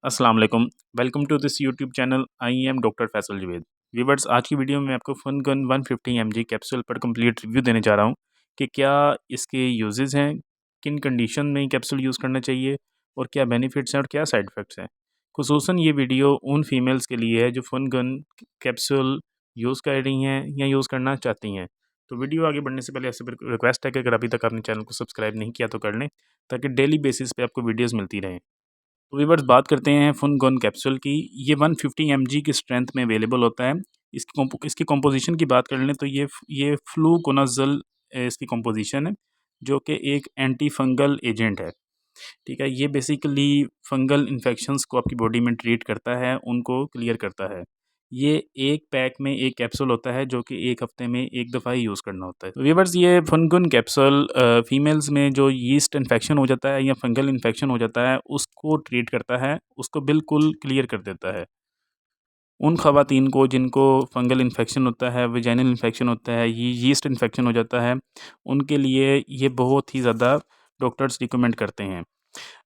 अस्सलाम वालेकुम। Welcome to this YouTube channel. I am doctor Faisal Javed. Viewers, आज की वीडियो में आपको फन गन 150 mg कैप्सूल पर कंप्लीट रिव्यू देने जा रहा हूँ कि क्या इसके यूजेस हैं, किन कंडीशन में ये कैप्सूल यूज़ करना चाहिए और क्या बेनिफिट्स हैं और क्या साइड इफ़ेक्ट्स हैं। खुसूसन ये वीडियो उन फीमेल्स के लिए है जो फन गन कैप्सूल यूज़ कर रही हैं या यूज़ करना चाहती हैं। तो वीडियो आगे बढ़ने से पहले आपसे रिक्वेस्ट है कि अगर अभी तक आपने चैनल को सब्सक्राइब नहीं किया तो कर लें, ताकि डेली बेसिस पे आपको वीडियोज़ मिलती रहें। तो व्यूअर्स, बात करते हैं फुनगन कैप्सूल की। ये 150 mg की स्ट्रेंथ में अवेलेबल होता है। इसकी कंपोजिशन की बात कर लें तो ये फ्लूकोनाज़ोल इसकी कंपोजिशन है, जो कि एक एंटी फंगल एजेंट है। ठीक है, ये बेसिकली फंगल इन्फेक्शंस को आपकी बॉडी में ट्रीट करता है, उनको क्लियर करता है। ये एक पैक में एक कैप्सूल होता है, जो कि एक हफ्ते में एक दफ़ा ही यूज़ करना होता है। तो व्यूअर्स, ये फनगन कैप्सूल फीमेल्स में जो यीस्ट इन्फेक्शन हो जाता है या फंगल इन्फेक्शन हो जाता है, उसको ट्रीट करता है, उसको बिल्कुल क्लियर कर देता है। उन ख़वातीन को जिनको फंगल इन्फेक्शन होता है, वेजाइनल इन्फेक्शन होता है, ये यीस्ट इन्फेक्शन हो जाता है, उनके लिए ये बहुत ही ज़्यादा डॉक्टर्स रिकमेंड करते हैं।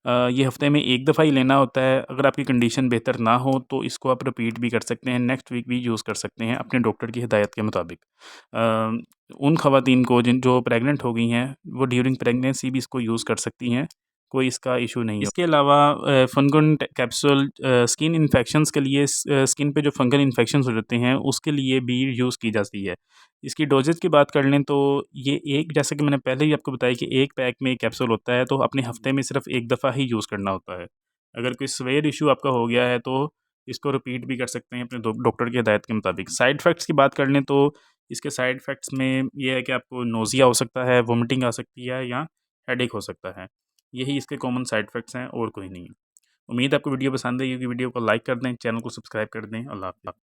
ये हफ़्ते में एक दफ़ा ही लेना होता है। अगर आपकी कंडीशन बेहतर ना हो तो इसको आप रिपीट भी कर सकते हैं, नेक्स्ट वीक भी यूज़ कर सकते हैं अपने डॉक्टर की हिदायत के मुताबिक। उन ख़वातीन को जो प्रेग्नेंट हो गई हैं, वो ड्यूरिंग प्रेगनेंसी भी इसको यूज़ कर सकती हैं, कोई इसका इशू नहीं है। इसके अलावा फनगन कैप्सूल स्किन इन्फेक्शंस के लिए, स्किन पे जो फंगल इन्फेक्शंस हो जाते हैं उसके लिए भी यूज़ की जाती है। इसकी डोजेज़ की बात कर लें तो ये एक, जैसे कि मैंने पहले ही आपको बताया कि एक पैक में एक कैप्सूल होता है, तो अपने हफ़्ते में सिर्फ़ एक दफ़ा ही यूज़ करना होता है। अगर कोई सीवियर इशू आपका हो गया है तो इसको रिपीट भी कर सकते हैं अपने डॉक्टर की हिदायत के मुताबिक। साइड इफ़ेक्ट्स की बात कर लें तो इसके साइड इफ़ेक्ट्स में ये है कि आपको नोज़िया हो सकता है, वोमिटिंग आ सकती है या हेडेक हो सकता है। यही इसके कॉमन साइड इफ़ेक्ट्स हैं और कोई नहीं है। उम्मीद है आपको वीडियो पसंद आई होगी। वीडियो को लाइक कर दें, चैनल को सब्सक्राइब कर दें। अल्लाह हाफ़िज़।